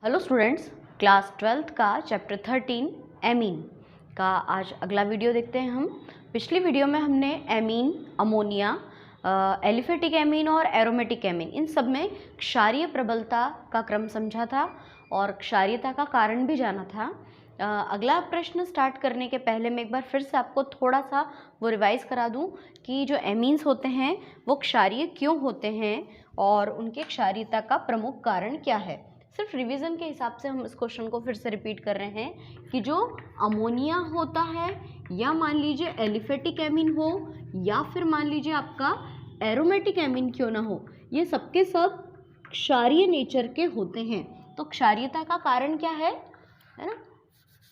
Hello students, class 12th का chapter 13 amine का आज अगला वीडियो देखते हैं हम। पिछली वीडियो में हमने एमीन, अमोनिया, एलिफेटिक एमीन और एरोमेटिक एमीन इन सब में क्षारीय प्रबलता का क्रम समझा था और क्षारीयता का कारण भी जाना था। अगला प्रश्न स्टार्ट करने के पहले मैं एक बार फिर से आपको थोड़ा सा वो रिवाइज करा दूं कि जो एमीन्स होते हैं वो क्षारीय क्यों होते हैं और उनके क्षारीयता का प्रमुख कारण क्या है। सिर्फ रिवीजन के हिसाब से हम इस क्वेश्चन को फिर से रिपीट कर रहे हैं कि जो अमोनिया होता है या मान लीजिए एलिफेटिक एमीन हो या फिर मान लीजिए आपका एरोमेटिक एमीन क्यों ना हो, ये सबके सब क्षारीय नेचर के होते हैं। तो क्षारीयता का कारण क्या है ना,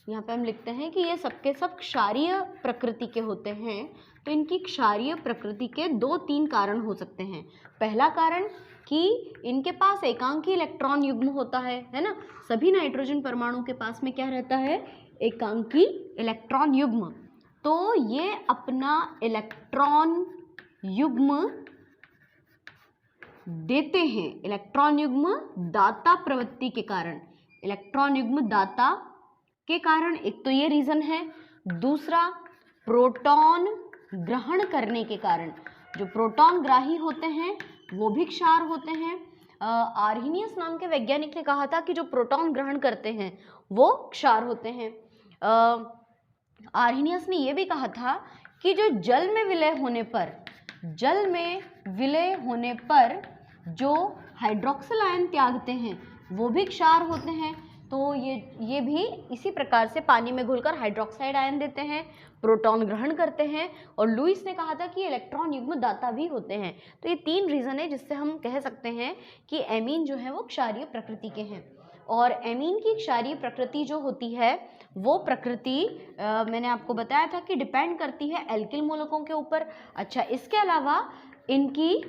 यहाँ पे हम लिखते हैं कि ये सबके सब क्षारीय प्रकृति के होते हैं। तो इनकी क्षारीय प्रकृति के 2-3 कारण हो सकते हैं। पहला कारण कि इनके पास एकांकी इलेक्ट्रॉन युग्म होता है ना। सभी नाइट्रोजन परमाणु के पास में क्या रहता है, एकांकी इलेक्ट्रॉन युग्म। तो ये अपना इलेक्ट्रॉन युग्म देते हैं, इलेक्ट्रॉन युग्म दाता प्रवृत्ति के कारण, इलेक्ट्रॉन युग्म दाता के कारण एक तो ये रीजन है। दूसरा, प्रोटॉन ग्रहण करने के कारण, जो प्रोटॉन ग्राही होते हैं वो भी क्षार होते हैं। आर्हीनियस नाम के वैज्ञानिक ने कहा था कि जो प्रोटॉन ग्रहण करते हैं वो क्षार होते हैं। आर्हीनियस ने यह भी कहा था कि जो जल में विलय होने पर जो हाइड्रोक्सिल आयन त्यागते हैं वो भी क्षार होते हैं। तो ये भी इसी प्रकार से पानी में घुलकर हाइड्रोक्साइड आयन देते हैं, प्रोटॉन ग्रहण करते हैं। और लुईस ने कहा था कि इलेक्ट्रॉन युग्म दाता भी होते हैं। तो ये 3 रीज़न है जिससे हम कह सकते हैं कि एमीन जो है वो क्षारीय प्रकृति के हैं। और एमीन की क्षारीय प्रकृति जो होती है वो प्रकृति मैंने आपको बताया था कि डिपेंड करती है एल्किल मूलकों के ऊपर। अच्छा, इसके अलावा इनकी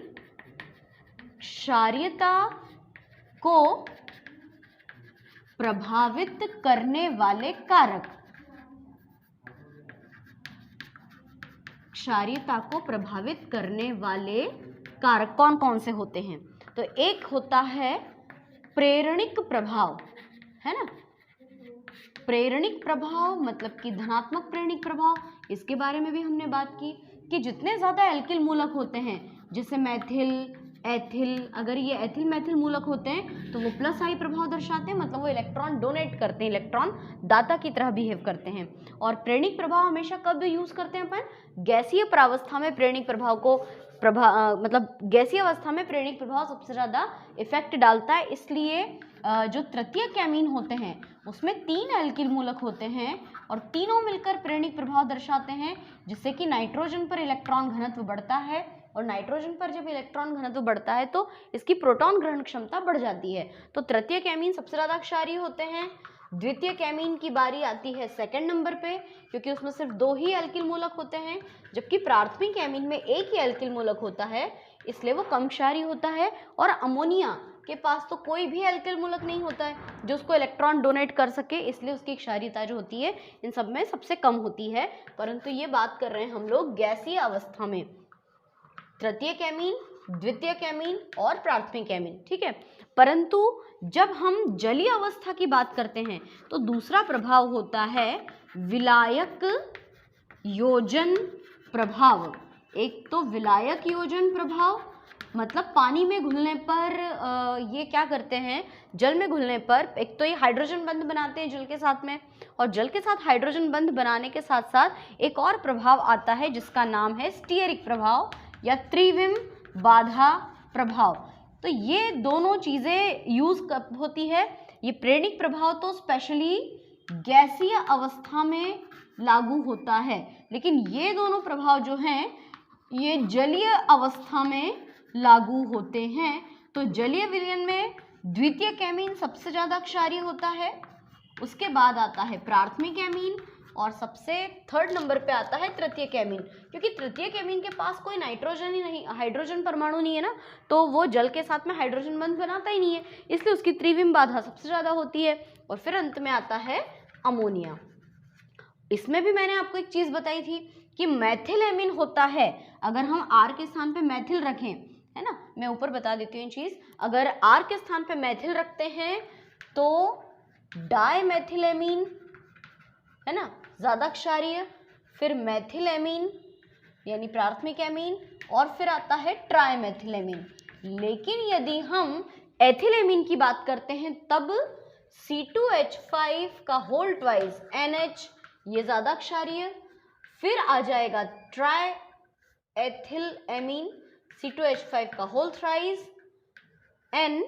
क्षारीयता को प्रभावित करने वाले कारक, क्षारीयता को प्रभावित करने वाले कारक कौन कौन से होते हैं। तो एक होता है प्रेरणिक प्रभाव, है ना। प्रेरणिक प्रभाव मतलब कि धनात्मक प्रेरणिक प्रभाव, इसके बारे में भी हमने बात की कि जितने ज़्यादा एल्किल मूलक होते हैं जैसे मैथिल, एथिल, अगर ये एथिल मैथिल मूलक होते हैं तो वो प्लस आई प्रभाव दर्शाते हैं, मतलब वो इलेक्ट्रॉन डोनेट करते हैं, इलेक्ट्रॉन दाता की तरह बिहेव करते हैं। और प्रेरणिक प्रभाव हमेशा कब यूज़ करते हैं अपन, गैसीय प्रावस्था में प्रेरणिक प्रभाव को मतलब गैसीय अवस्था में प्रेरणिक प्रभाव सबसे ज़्यादा इफेक्ट डालता है। इसलिए जो तृतीयक एमीन होते हैं उसमें 3 एल्किल मूलक होते हैं और तीनों मिलकर प्रेरणिक प्रभाव दर्शाते हैं, जिससे कि नाइट्रोजन पर इलेक्ट्रॉन घनत्व बढ़ता है। और नाइट्रोजन पर जब इलेक्ट्रॉन घनत्व बढ़ता है तो इसकी प्रोटॉन ग्रहण क्षमता बढ़ जाती है। तो तृतीयक एमीन सबसे ज़्यादा क्षारीय होते हैं। द्वितीयक एमीन की बारी आती है सेकंड नंबर पे, क्योंकि उसमें सिर्फ 2 ही एल्किल मूलक होते हैं, जबकि प्राथमिक एमीन में 1 ही एल्किल मूलक होता है, इसलिए वो कम क्षारीय होता है। और अमोनिया के पास तो कोई भी एल्किल मूलक नहीं होता है जो उसको इलेक्ट्रॉन डोनेट कर सके, इसलिए उसकी क्षारीयता जो होती है इन सब में सबसे कम होती है। परंतु ये बात कर रहे हैं हम लोग गैसीय अवस्था में, तृतीयक एमीन, द्वितीयक एमीन और प्राथमिक एमीन, ठीक है। परंतु जब हम जलीय अवस्था की बात करते हैं तो दूसरा प्रभाव होता है विलायक योजन प्रभाव। एक तो विलायक योजन प्रभाव मतलब पानी में घुलने पर ये क्या करते हैं, जल में घुलने पर एक तो ये हाइड्रोजन बंध बनाते हैं जल के साथ में, और जल के साथ हाइड्रोजन बंध बनाने के साथ साथ एक और प्रभाव आता है जिसका नाम है स्टीयरिक प्रभाव या त्रिविम बाधा प्रभाव। तो ये दोनों चीज़ें यूज़ कब होती है, ये प्रेरणिक प्रभाव तो स्पेशली गैसीय अवस्था में लागू होता है, लेकिन ये दोनों प्रभाव जो हैं ये जलीय अवस्था में लागू होते हैं। तो जलीय विलयन में द्वितीयक एमीन सबसे ज़्यादा क्षारीय होता है, उसके बाद आता है प्राथमिक एमीन और सबसे 3rd नंबर पे आता है तृतीयक एमीन। क्योंकि तृतीयक एमीन के पास कोई नाइट्रोजन ही नहीं, हाइड्रोजन परमाणु नहीं है ना, तो वो जल के साथ में हाइड्रोजन बंध बनाता ही नहीं है, इसलिए उसकी त्रिविम बाधा सबसे ज़्यादा होती है। और फिर अंत में आता है अमोनिया। इसमें भी मैंने आपको एक चीज़ बताई थी कि मैथिल एमीन होता है, अगर हम आर के स्थान पे मैथिल रखें, है ना, मैं ऊपर बता देती हूँ ये चीज़, अगर आर के स्थान पे मैथिल रखते हैं तो डाइमेथिलेमीन है ना, ज्यादा क्षारीय, फिर मेथिलेमीन यानी प्राथमिक एमीन, और फिर आता है ट्राइमेथिलेमीन। लेकिन यदि हम एथिलेमीन की बात करते हैं तब C2H5 का होल ट्वाइस NH ये ज्यादा क्षारीय, फिर आ जाएगा ट्राई एथिलेमीन C2H5 का होल थ्राइस N,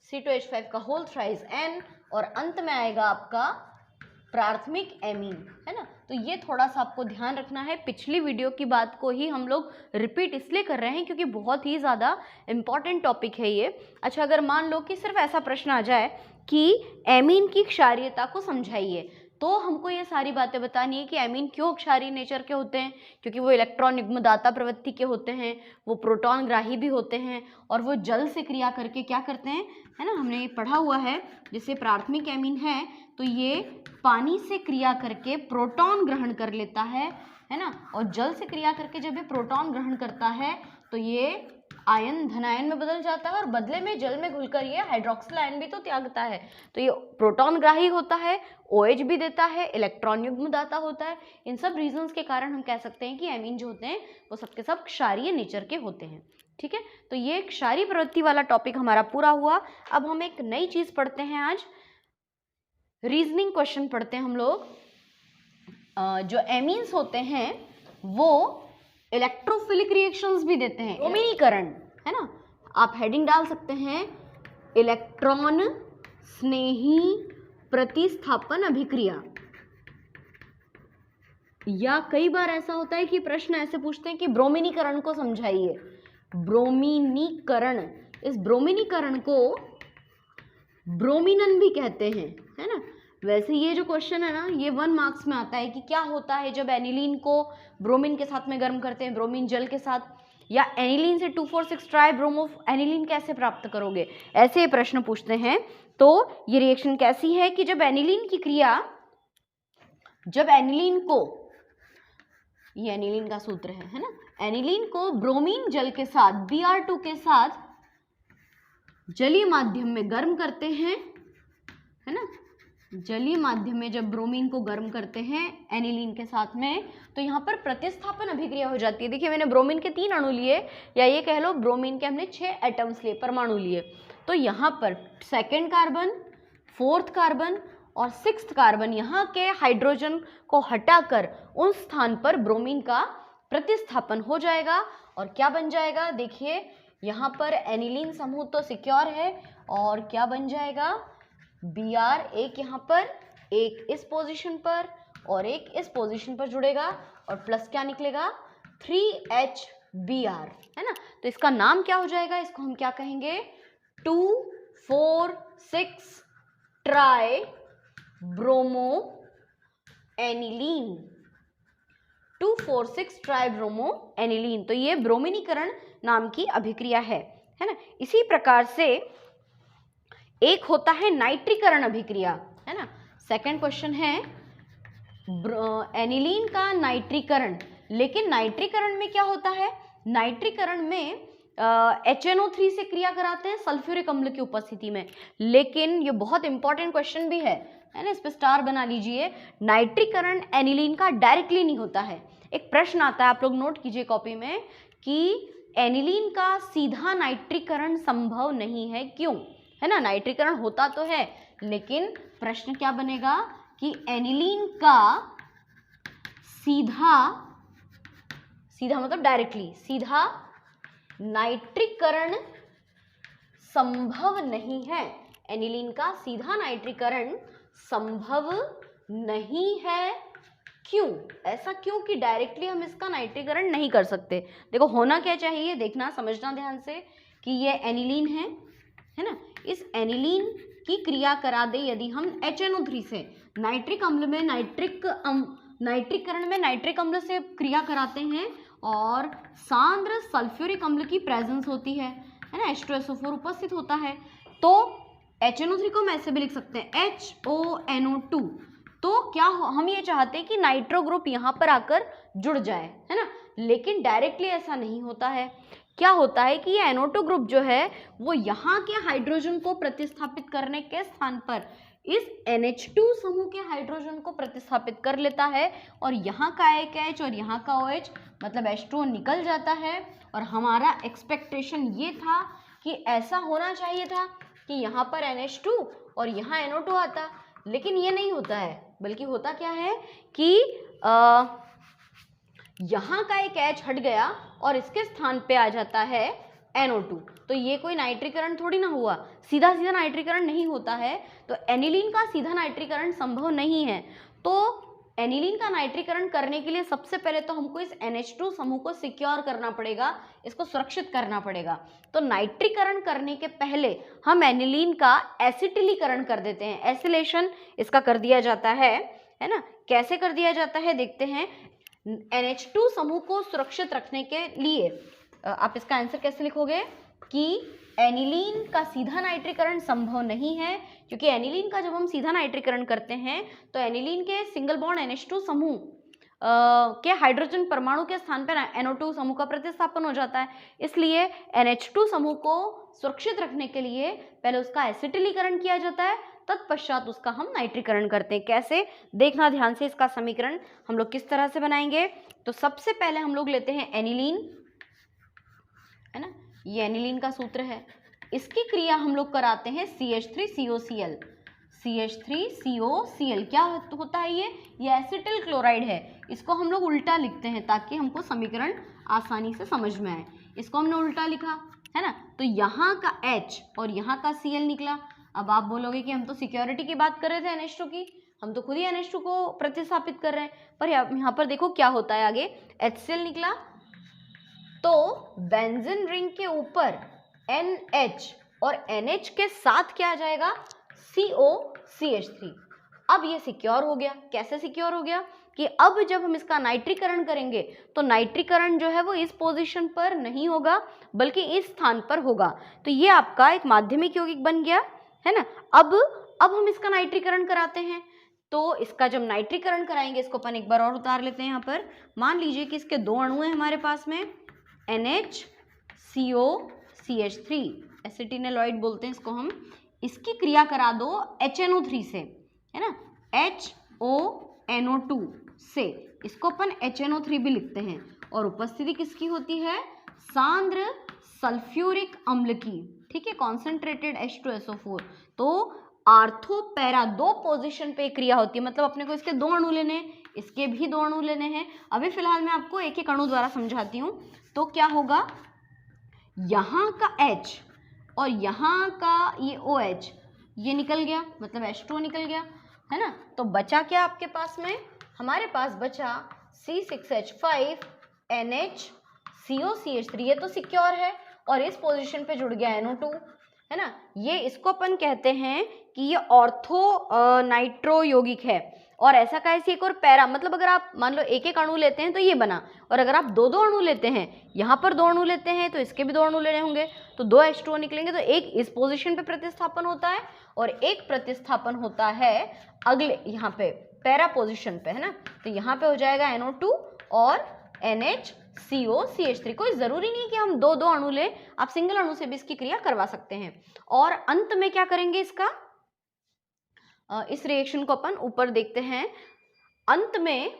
C2H5 का होल थ्राइस N, और अंत में आएगा आपका प्राथमिक एमीन, है ना। तो ये थोड़ा सा आपको ध्यान रखना है। पिछली वीडियो की बात को ही हम लोग रिपीट इसलिए कर रहे हैं क्योंकि बहुत ही ज़्यादा इम्पॉर्टेंट टॉपिक है ये। अच्छा, अगर मान लो कि सिर्फ ऐसा प्रश्न आ जाए कि एमीन की क्षारीयता को समझाइए, तो हमको ये सारी बातें बतानी है कि एमीन क्यों क्षारीय नेचर के होते हैं, क्योंकि वो इलेक्ट्रॉन युग्मदाता प्रवृत्ति के होते हैं, वो प्रोटॉन ग्राही भी होते हैं, और वो जल से क्रिया करके क्या करते हैं, है ना, हमने ये पढ़ा हुआ है। जैसे प्राथमिक एमीन है तो ये पानी से क्रिया करके प्रोटॉन ग्रहण कर लेता है ना, और जल से क्रिया करके जब ये प्रोटॉन ग्रहण करता है तो ये आयन धनायन में बदल जाता है, और बदले में जल में घुलकर ये हाइड्रोक्सिल आयन भी तो त्यागता है। तो ये प्रोटॉन ग्राही होता है, OH भी देता है, इलेक्ट्रॉन युग्मदाता होता है। इन सब रीजंस के कारण हम कह सकते हैं कि एमीन जो होते हैं वो सबके सब क्षारीय नेचर के होते हैं। ठीक है, तो ये क्षारीय प्रवृत्ति वाला टॉपिक हमारा पूरा हुआ। अब हम एक नई चीज पढ़ते हैं, आज रीजनिंग क्वेश्चन पढ़ते हैं हम लोग। जो एमीन्स होते हैं वो इलेक्ट्रोफिलिक रिएक्शंस भी देते हैं, ब्रोमीनीकरण, है ना। आप हेडिंग डाल सकते हैं इलेक्ट्रॉन स्नेही प्रतिस्थापन अभिक्रिया, या कई बार ऐसा होता है कि प्रश्न ऐसे पूछते हैं कि ब्रोमीनीकरण को समझाइए। ब्रोमीनीकरण, इस ब्रोमीनीकरण को ब्रोमिनन भी कहते हैं, है ना। वैसे ये जो क्वेश्चन है ना, ये 1 मार्क्स में आता है कि क्या होता है जब एनिलीन को ब्रोमीन के साथ में गर्म करते हैं, ब्रोमीन जल के साथ, या एनिलीन से 2,4,6 ट्राई ब्रोमो एनिलीन कैसे प्राप्त करोगे, ऐसे प्रश्न पूछते हैं। तो ये रिएक्शन कैसी है कि जब एनिलीन की क्रिया, जब एनिलीन को, ये एनिलीन का सूत्र है ना, एनिलीन को ब्रोमीन जल के साथ Br2 के साथ जलीय माध्यम में गर्म करते हैं, है ना, जलीय माध्यम में जब ब्रोमीन को गर्म करते हैं एनिलीन के साथ में, तो यहाँ पर प्रतिस्थापन अभिक्रिया हो जाती है। देखिए मैंने ब्रोमीन के 3 अणु लिए, या ये कह लो ब्रोमीन के हमने 6 एटम्स लिए, परमाणु लिए। तो यहाँ पर 2nd कार्बन, 4th कार्बन और 6th कार्बन, यहाँ के हाइड्रोजन को हटाकर उन स्थान पर ब्रोमीन का प्रतिस्थापन हो जाएगा, और क्या बन जाएगा, देखिए यहाँ पर एनिलीन समूह तो सिक्योर है, और क्या बन जाएगा, Br एक यहाँ पर, एक इस पोजीशन पर और एक इस पोजीशन पर जुड़ेगा, और प्लस क्या निकलेगा, 3HBr, है ना। तो इसका नाम क्या हो जाएगा, इसको हम क्या कहेंगे, 2,4,6 try bromo aniline, 2,4,6 try bromo aniline. तो ये ब्रोमीनीकरण नाम की अभिक्रिया है ना। इसी प्रकार से एक होता है नाइट्रीकरण अभिक्रिया, है ना। 2nd क्वेश्चन है एनिलीन का नाइट्रीकरण। लेकिन नाइट्रीकरण में क्या होता है, नाइट्रीकरण में HNO3 से क्रिया कराते हैं सल्फ्यूरिक अम्ल की उपस्थिति में। लेकिन ये बहुत इंपॉर्टेंट क्वेश्चन भी है ना, इस पे स्टार बना लीजिए। नाइट्रीकरण एनिलीन का डायरेक्टली नहीं होता है। एक प्रश्न आता है, आप लोग नोट कीजिए कॉपी में, कि एनिलीन का सीधा नाइट्रीकरण संभव नहीं है, क्यों, है ना। नाइट्रीकरण होता तो है, लेकिन प्रश्न क्या बनेगा कि एनिलीन का सीधा मतलब डायरेक्टली, सीधा नाइट्रीकरण संभव नहीं है। एनिलीन का सीधा नाइट्रीकरण संभव नहीं है, क्यों, ऐसा क्यों कि डायरेक्टली हम इसका नाइट्रीकरण नहीं कर सकते। देखो होना क्या चाहिए, देखना समझना ध्यान से, कि ये एनिलीन है ना, इस एनिलीन की क्रिया करा दे यदि हम HNO3 से, नाइट्रिक अम्ल में नाइट्रीकरण में नाइट्रिक अम्ल से क्रिया कराते हैं, और सांद्र सल्फ्यूरिक अम्ल की प्रेजेंस होती है ना, H2SO4 उपस्थित होता है, तो HNO3 को हम ऐसे भी लिख सकते हैं HONO2। तो क्या हम ये चाहते हैं कि नाइट्रो ग्रुप यहाँ पर आकर जुड़ जाए, है ना, लेकिन डायरेक्टली ऐसा नहीं होता है। क्या होता है कि ये NO2 ग्रुप जो है वो यहाँ के हाइड्रोजन को प्रतिस्थापित करने के स्थान पर इस NH2 समूह के हाइड्रोजन को प्रतिस्थापित कर लेता है और यहाँ का एक H और यहाँ का OH मतलब H2O निकल जाता है। और हमारा एक्सपेक्टेशन ये था कि ऐसा होना चाहिए था कि यहाँ पर NH2 और यहाँ NO2 आता, लेकिन ये नहीं होता है, बल्कि होता क्या है कि यहाँ का एक H हट गया और इसके स्थान पे आ जाता है NO2। तो ये कोई नाइट्रीकरण थोड़ी ना हुआ, सीधा सीधा नाइट्रीकरण नहीं होता है। तो एनिलीन का सीधा नाइट्रीकरण संभव नहीं है। तो एनिलीन का नाइट्रीकरण करने के लिए सबसे पहले तो हमको इस NH2 समूह को सिक्योर करना पड़ेगा, इसको सुरक्षित करना पड़ेगा। तो नाइट्रीकरण करने के पहले हम एनिलीन का एसिटिलीकरण कर देते हैं, एसिलेशन इसका कर दिया जाता है ना। कैसे कर दिया जाता है देखते हैं। NH2 समूह को सुरक्षित रखने के लिए आप इसका आंसर कैसे लिखोगे कि एनिलीन का सीधा नाइट्रीकरण संभव नहीं है, क्योंकि एनिलीन का जब हम सीधा नाइट्रीकरण करते हैं तो एनिलीन के सिंगल बॉन्ड NH2 समूह के हाइड्रोजन परमाणु के स्थान पर NO2 समूह का प्रतिस्थापन हो जाता है। इसलिए NH2 समूह को सुरक्षित रखने के लिए पहले उसका एसिटिलीकरण किया जाता है, तत्पश्चात उसका हम नाइट्रीकरण करते हैं। कैसे देखना ध्यान से, इसका समीकरण हम लोग किस तरह से बनाएंगे। तो सबसे पहले हम लोग लेते हैं एनिलीन, है ना, ये एनिलीन का सूत्र है। इसकी क्रिया हम लोग कराते हैं CH3COCl। CH3COCl क्या होता है ये एसिटिल क्लोराइड है। इसको हम लोग उल्टा लिखते हैं ताकि हमको समीकरण आसानी से समझ में आए। इसको हमने उल्टा लिखा है ना, तो यहाँ का H और यहाँ का Cl निकला। अब आप बोलोगे कि हम तो सिक्योरिटी की बात कर रहे थे NH2 की, हम तो खुद ही NH2 को प्रतिस्थापित कर रहे हैं, पर यहाँ पर देखो क्या होता है आगे, HCl निकला। तो बेंजीन रिंग के ऊपर NH और NH के साथ क्या आ जाएगा, COCH3। अब ये सिक्योर हो गया। कैसे सिक्योर हो गया कि अब जब हम इसका नाइट्रीकरण करेंगे तो नाइट्रीकरण जो है वो इस पोजीशन पर नहीं होगा बल्कि इस स्थान पर होगा। तो ये आपका एक माध्यमिक यौगिक बन गया, है ना। अब हम इसका नाइट्रीकरण कराते हैं। तो इसका जब नाइट्रीकरण कराएंगे, इसको अपन एक बार और उतार लेते हैं। यहाँ पर मान लीजिए कि इसके दो अणु हैं हमारे पास में, NHCOCH3, एसिटिनेलॉइड बोलते हैं इसको हम। इसकी क्रिया करा दो HNO3 से, है ना, HONO2 से, इसको अपन HNO3 भी लिखते हैं। और उपस्थिति किसकी होती है, सांद्र सल्फ्यूरिक अम्ल की, ठीक है, कॉन्सेंट्रेटेड H2SO4। तो आर्थो पैरा दो पोजीशन पे क्रिया होती है, मतलब अपने को इसके दो अणु लेने हैं, इसके भी दो अणु लेने हैं। अभी फिलहाल मैं आपको एक एक अणु द्वारा समझाती हूँ। तो क्या होगा, यहाँ का H और यहाँ का ये OH ये निकल गया, मतलब H2O निकल गया, है ना। तो बचा क्या आपके पास में, हमारे पास बचा C6H5 NHCOCH3। ये तो सिक्योर है और इस पोजीशन पे जुड़ गया NO2, है ना। ये इसको अपन कहते हैं कि ये ऑर्थो नाइट्रो यौगिक है। और ऐसा कैसे एक और पैरा, मतलब अगर आप मान लो एक एक अणु लेते हैं तो ये बना, और अगर आप दो दो अणु लेते हैं, यहाँ पर दो अणु लेते हैं तो इसके भी दो अणु लेने होंगे, तो दो H2O निकलेंगे। तो एक इस पोजीशन पे प्रतिस्थापन होता है और एक प्रतिस्थापन होता है अगले यहाँ पे पैरा पोजीशन पे, है ना। तो यहाँ पे हो जाएगा NO2 और NHCOCH3। कोई ज़रूरी नहीं कि हम दो दो अणु लें, आप सिंगल अणु से भी इसकी क्रिया करवा सकते हैं। और अंत में क्या करेंगे इसका, इस रिएक्शन को अपन ऊपर देखते हैं। अंत में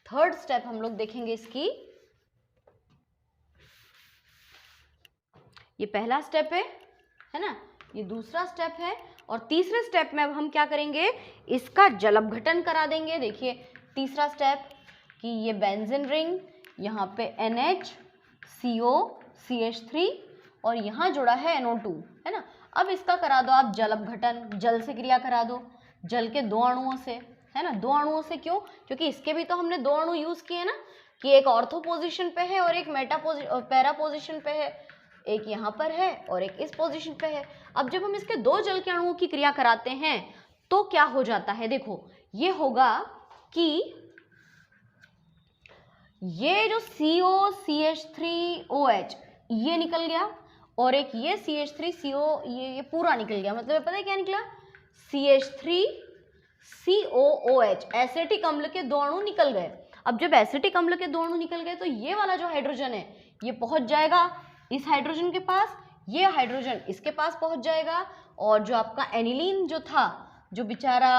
थर्ड स्टेप हम लोग देखेंगे इसकी। ये पहला स्टेप है ना, ये दूसरा स्टेप है, और तीसरे स्टेप में अब हम क्या करेंगे, इसका जलपघटन करा देंगे। देखिए तीसरा स्टेप कि ये बेंजीन रिंग, यहाँ पे NHCOCH3 और यहाँ जुड़ा है NO2, है ना। अब इसका करा दो आप जलपघटन, जल से क्रिया करा दो, जल के दो अणुओं से, है ना। दो अणुओं से क्यों, क्योंकि इसके भी तो हमने दो अणु यूज किए ना, कि एक ऑर्थो पोजीशन पे है और एक पैरा पोजीशन पे है, एक यहाँ पर है और एक इस पोजीशन पे है। अब जब हम इसके दो जल के अणुओं की क्रिया कराते हैं तो क्या हो जाता है, देखो ये होगा कि ये जो COCH3OH ये निकल गया और एक ये CH3CO ये पूरा निकल गया। मतलब पता है क्या निकला, CH3COOH एसिटिक अम्ल के दो अणु निकल गए। अब जब एसिटिक अम्ल के 2 अणु निकल गए तो ये वाला जो हाइड्रोजन है ये पहुंच जाएगा इस हाइड्रोजन के पास, ये हाइड्रोजन इसके पास पहुंच जाएगा, और जो आपका एनिलीन जो था, जो बेचारा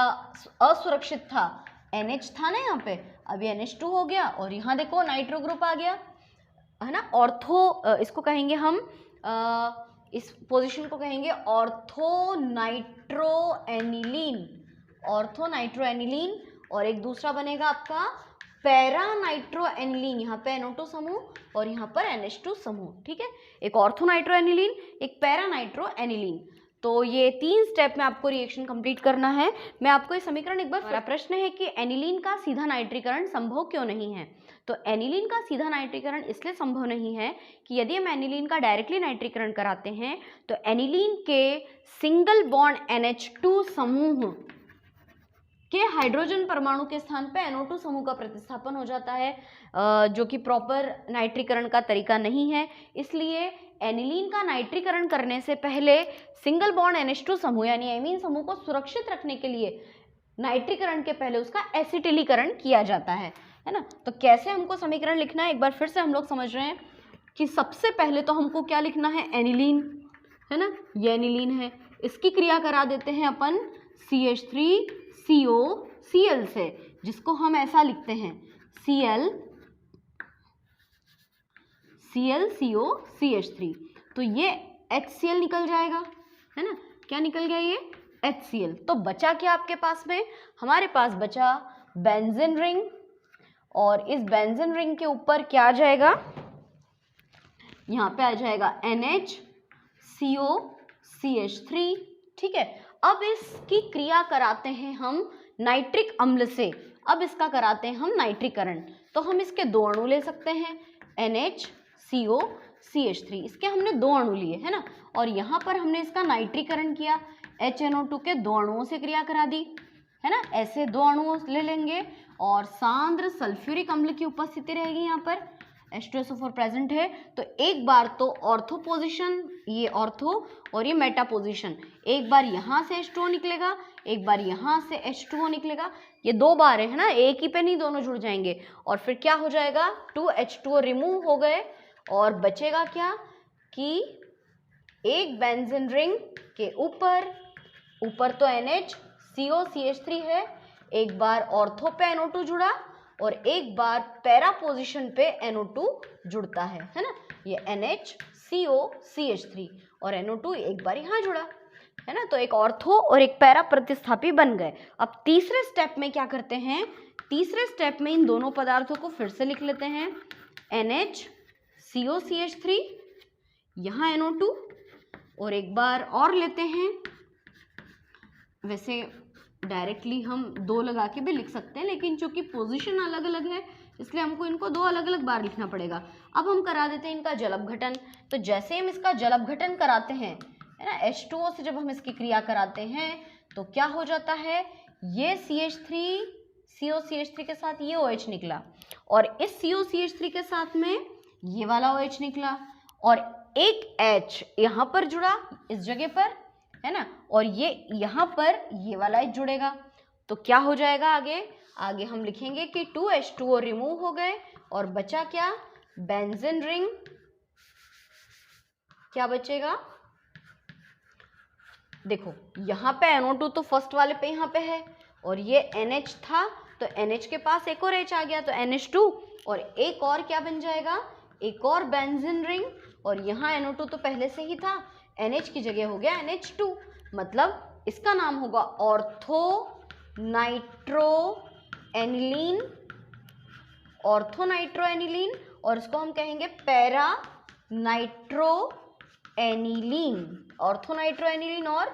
असुरक्षित था, NH था ना यहाँ पे, अभी NH2 हो गया, और यहाँ देखो नाइट्रो ग्रुप आ गया, है ना। ऑर्थो, इसको कहेंगे हम, इस पोजीशन को कहेंगे ortho nitro aniline, ortho nitro aniline, और एक दूसरा बनेगा आपका पैरा नाइट्रो एनिलीन, यहाँ पे NO2 समूह और यहाँ पर NH2 समूह, ठीक है। एक ऑर्थो नाइट्रो एनिलीन, एक पैरा नाइट्रो एनिलीन। तो ये 3 स्टेप में आपको रिएक्शन कंप्लीट करना है। मैं आपको ये समीकरण एक बार, प्रश्न है कि एनिलीन का सीधा नाइट्रीकरण संभव क्यों नहीं है। तो एनिलीन का सीधा नाइट्रीकरण इसलिए संभव नहीं है कि यदि हम एनिलीन का डायरेक्टली नाइट्रीकरण कराते हैं तो एनिलीन के सिंगल बॉन्ड NH2 समूह के हाइड्रोजन परमाणु के स्थान पे NO2 समूह का प्रतिस्थापन हो जाता है, जो कि प्रॉपर नाइट्रीकरण का तरीका नहीं है। इसलिए एनिलीन का नाइट्रीकरण करने से पहले सिंगल बॉन्ड NH2 समूह यानी एमीन समूह को सुरक्षित रखने के लिए नाइट्रीकरण के पहले उसका एसिटिलीकरण किया जाता है ना। तो कैसे हमको समीकरण लिखना है, एक बार फिर से हम लोग समझ रहे हैं कि सबसे पहले तो हमको क्या लिखना है, एनिलीन, है ना, ये एनिलीन है, इसकी क्रिया करा देते हैं अपन CH3COCl से, जिसको हम ऐसा लिखते हैं ClClCOCH3। तो ये HCl निकल जाएगा, है ना, क्या निकल गया ये HCl। तो बचा क्या आपके पास में, हमारे पास बचा बेंजीन रिंग, और इस बेंजीन रिंग के ऊपर क्या आ जाएगा, यहाँ पे आ जाएगा NHCOCH3, ठीक है। अब इसकी क्रिया कराते हैं हम नाइट्रिक अम्ल से, अब इसका कराते हैं हम नाइट्रीकरण। तो हम इसके 2 अणु ले सकते हैं, NHCOCH3, इसके हमने 2 अणु लिए, है ना, और यहाँ पर हमने इसका नाइट्रीकरण किया, HNO2 के 2 अणुओं से क्रिया करा दी, है ना। ऐसे 2 अणु ले लेंगे और सांद्र सल्फ्यूरिक अम्ल की उपस्थिति रहेगी, यहाँ पर H2SO4 प्रेजेंट है। तो एक बार तो ऑर्थो पोजीशन, ये ऑर्थो और ये मेटा पोजीशन, एक बार यहाँ से H2O निकलेगा, एक बार यहाँ से H2O निकलेगा, ये 2 बार है ना, एक ही पे नहीं दोनों जुड़ जाएंगे, और फिर क्या हो जाएगा, 2H2O रिमूव हो गए, और बचेगा क्या कि एक बेंजीन रिंग के ऊपर तो NHCOCH3 है, एक बार ऑर्थो पे NO2 जुड़ा और एक बार पैरा पोजीशन पे NO2 जुड़ता है ना, ये NHCOCH3 और NO2 एक बार यहाँ जुड़ा, है ना। तो एक ऑर्थो और एक पैरा प्रतिस्थापी बन गए। अब तीसरे स्टेप में क्या करते हैं, तीसरे स्टेप में इन दोनों पदार्थों को फिर से लिख लेते हैं, NHCOCH3, यहाँ NO2, और एक बार और लेते हैं, वैसे डायरेक्टली हम 2 लगा के भी लिख सकते हैं, लेकिन चूंकि पोजीशन अलग अलग है इसलिए हमको इनको 2 अलग अलग बार लिखना पड़ेगा। अब हम करा देते हैं इनका जल अपघटन। तो जैसे हम इसका जल अपघटन कराते हैं, है ना, H2O से जब हम इसकी क्रिया कराते हैं तो क्या हो जाता है, ये CH3COCH3 के साथ ये OH निकला, और इस COCH3 के साथ में ये वाला OH निकला, और एक H यहाँ पर जुड़ा इस जगह पर, है ना, और ये यहाँ पर ये वाला H जुड़ेगा। तो क्या हो जाएगा आगे हम लिखेंगे कि 2H2O रिमूव हो गए, और बचा क्या, बेंजीन रिंग, क्या बचेगा, देखो यहाँ पे NO2 तो फर्स्ट वाले पे यहाँ पे है, और ये NH था तो NH के पास एक और H आ गया तो NH2, और एक और क्या बन जाएगा, एक और बेंजीन रिंग, और यहाँ NO2 तो पहले से ही था, NH की जगह हो गया NH2, मतलब इसका नाम होगा ortho nitro aniline, ortho nitro aniline, और इसको हम कहेंगे para nitro aniline, ortho nitro aniline और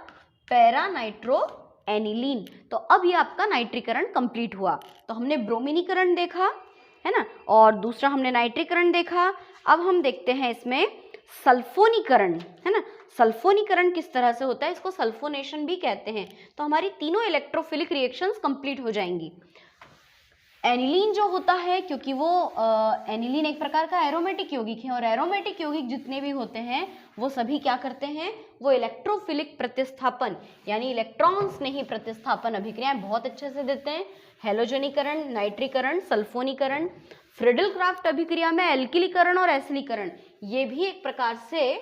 पैरा नाइट्रो एनिलीन। तो अब ये आपका नाइट्रीकरण कंप्लीट हुआ। तो हमने ब्रोमिनीकरण देखा, है ना, और दूसरा हमने नाइट्रीकरण देखा। अब हम देखते हैं इसमें सल्फोनीकरण, है ना, सल्फोनीकरण किस तरह से होता है, इसको सल्फोनेशन भी कहते हैं। तो हमारी तीनों इलेक्ट्रोफिलिक रिएक्शंस कंप्लीट हो जाएंगी। एनिलीन जो होता है, क्योंकि वो एनिलीन एक प्रकार का एरोमेटिक यौगिक है और एरोमेटिक यौगिक जितने भी होते हैं वो सभी क्या करते हैं, वो इलेक्ट्रोफिलिक प्रतिस्थापन यानी इलेक्ट्रॉन स्नेही प्रतिस्थापन अभिक्रियाएं बहुत अच्छे से देते हैं। हेलोजनीकरण, नाइट्रीकरण, सल्फोनीकरण, फ्रिडल क्राफ्ट अभिक्रिया में एल्किलीकरण और एसिलीकरण ये भी एक प्रकार से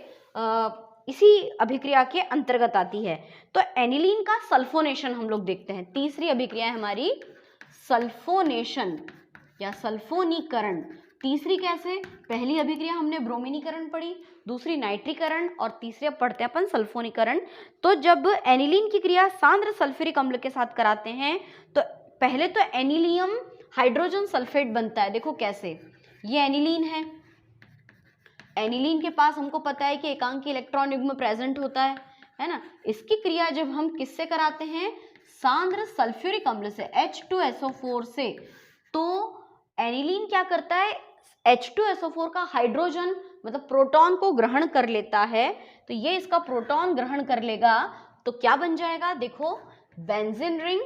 इसी अभिक्रिया के अंतर्गत आती है। तो एनिलीन का सल्फोनेशन हम लोग देखते हैं। तीसरी अभिक्रिया है हमारी सल्फोनेशन या सल्फोनीकरण। तीसरी कैसे, पहली अभिक्रिया हमने ब्रोमीनीकरण पढ़ी, दूसरी नाइट्रीकरण और तीसरी पढ़ते हैं अपन सल्फोनीकरण। तो जब एनिलीन की क्रिया सांद्र सल्फ्यूरिक अम्ल के साथ कराते हैं तो पहले तो एनिलियम हाइड्रोजन सल्फेट बनता है। देखो कैसे, ये एनिलीन है, एनिलीन के पास हमको पता है कि एकांकी इलेक्ट्रॉन युग्म प्रेजेंट होता है ना। इसकी क्रिया जब हम किससे कराते हैं, सांद्र सल्फ्यूरिक अम्ल से H2SO4 से, तो एनिलीन क्या करता है, H2SO4 का हाइड्रोजन मतलब प्रोटॉन को ग्रहण कर लेता है। तो ये इसका प्रोटॉन ग्रहण कर लेगा तो क्या बन जाएगा, देखो बेंजीन रिंग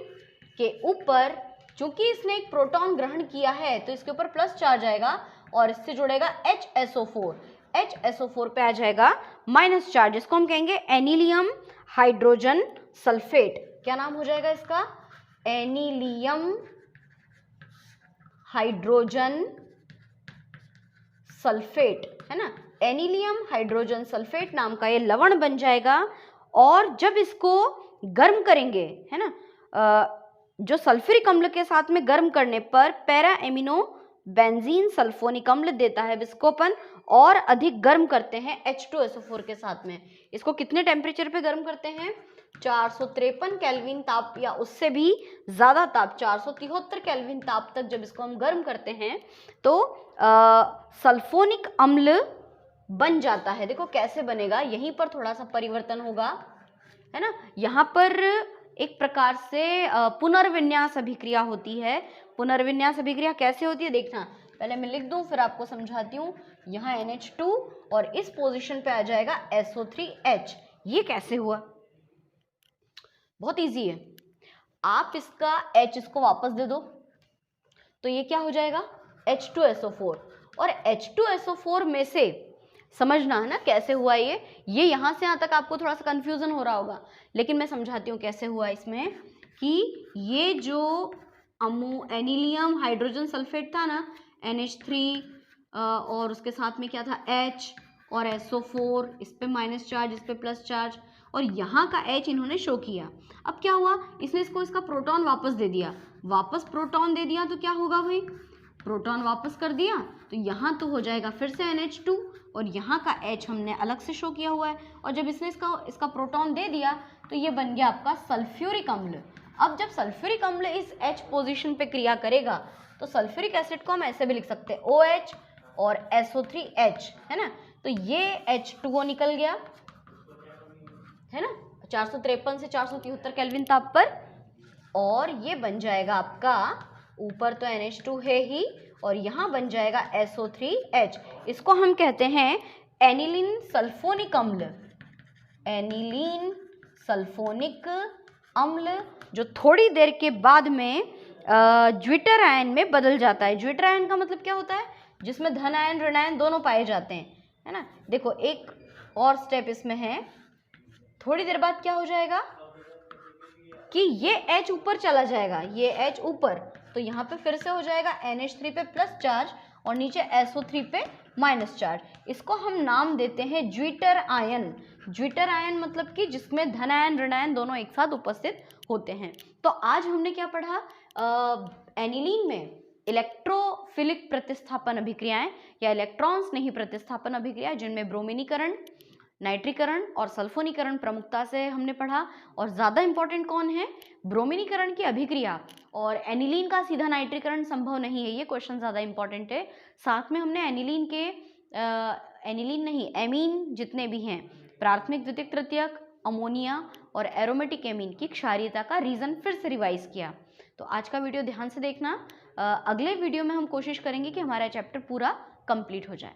के ऊपर चूंकि इसने एक प्रोटॉन ग्रहण किया है तो इसके ऊपर प्लस चार्ज आएगा और इससे जुड़ेगा HSO4 पे आ जाएगा माइनस चार्ज। इसको हम कहेंगे एनिलियम हाइड्रोजन सल्फेट। क्या नाम हो जाएगा इसका, एनिलियम हाइड्रोजन सल्फेट, है ना। एनिलियम हाइड्रोजन सल्फेट नाम का ये लवण बन जाएगा और जब इसको गर्म करेंगे, है ना, जो सल्फ्यूरिक अम्ल के साथ में गर्म करने पर पैरा एमिनो बेंजीन सल्फोनिक अम्ल देता है। इसको अपन और अधिक गर्म करते हैं H2SO4 के साथ में। इसको कितने टेम्परेचर पे गर्म करते हैं, 453 केल्विन ताप या उससे भी ज़्यादा ताप, 473 केल्विन ताप तक जब इसको हम गर्म करते हैं तो सल्फोनिक अम्ल बन जाता है। देखो कैसे बनेगा, यहीं पर थोड़ा सा परिवर्तन होगा, है ना। यहाँ पर एक प्रकार से पुनर्विन्यास अभिक्रिया होती है। पुनर्विन्यास अभिक्रिया कैसे होती है देखना, पहले मैं लिख दूं फिर आपको समझाती हूँ। यहाँ NH2 और इस पोजीशन पे आ जाएगा SO3H। ये कैसे हुआ, बहुत इजी है। आप इसका H इसको वापस दे दो तो ये क्या हो जाएगा H2SO4 और H2SO4 में से समझना है ना कैसे हुआ ये यहाँ से यहाँ तक आपको थोड़ा सा कंफ्यूजन हो रहा होगा लेकिन मैं समझाती हूँ कैसे हुआ इसमें कि ये जो एनिलियम हाइड्रोजन सल्फेट था ना NH3 और उसके साथ में क्या था H और SO4, इस पे माइनस चार्ज इस पे प्लस चार्ज और यहाँ का H इन्होंने शो किया। अब क्या हुआ, इसने इसको इसका प्रोटॉन वापस दे दिया, वापस प्रोटॉन दे दिया तो क्या होगा भाई, प्रोटॉन वापस कर दिया तो यहाँ तो हो जाएगा फिर से NH2 और यहाँ का H हमने अलग से शो किया हुआ है और जब इसने इसका प्रोटॉन दे दिया तो ये बन गया आपका सल्फ्यूरिक अम्ल। अब जब सल्फ्यूरिक अम्ल इस H पोजीशन पे क्रिया करेगा तो सल्फ्यूरिक एसिड को हम ऐसे भी लिख सकते हैं OH और SO3H, है ना। तो ये H2O निकल गया, है ना, 453 से 473 केल्विन ताप पर और ये बन जाएगा आपका, ऊपर तो NH2 है ही और यहाँ बन जाएगा SO3H। इसको हम कहते हैं एनिलीन सल्फोनिक अम्ल, एनिलीन सल्फोनिक अम्ल, जो थोड़ी देर के बाद में ज्विटर आयन में बदल जाता है। ज्विटर आयन का मतलब क्या होता है, जिसमें धन आयन ऋण आयन दोनों पाए जाते हैं, है ना। देखो एक और स्टेप इसमें है, थोड़ी देर बाद क्या हो जाएगा कि ये H ऊपर चला जाएगा, ये H ऊपर, तो यहाँ पे फिर से हो जाएगा NH3 पे प्लस चार्ज और नीचे SO3 पे माइनस चार्ज। इसको हम नाम देते हैं ज्विटर आयन। ज्विटर आयन मतलब कि जिसमें धन आयन ऋण आयन दोनों एक साथ उपस्थित होते हैं। तो आज हमने क्या पढ़ा, एनिलीन में इलेक्ट्रोफिलिक प्रतिस्थापन अभिक्रियाएं या इलेक्ट्रॉन्स नहीं प्रतिस्थापन अभिक्रिया, जिनमें ब्रोमीनीकरण, नाइट्रीकरण और सल्फोनीकरण प्रमुखता से हमने पढ़ा। और ज़्यादा इंपॉर्टेंट कौन है, ब्रोमीनीकरण की अभिक्रिया, और एनिलीन का सीधा नाइट्रीकरण संभव नहीं है, ये क्वेश्चन ज़्यादा इंपॉर्टेंट है। साथ में हमने एनिलीन के एनिलीन नहीं एमीन जितने भी हैं, प्राथमिक द्वितीयक तृतीयक, अमोनिया और एरोमेटिक एमीन की क्षारीयता का रीज़न फिर से रिवाइज किया। तो आज का वीडियो ध्यान से देखना, अगले वीडियो में हम कोशिश करेंगे कि हमारा चैप्टर पूरा कंप्लीट हो जाए।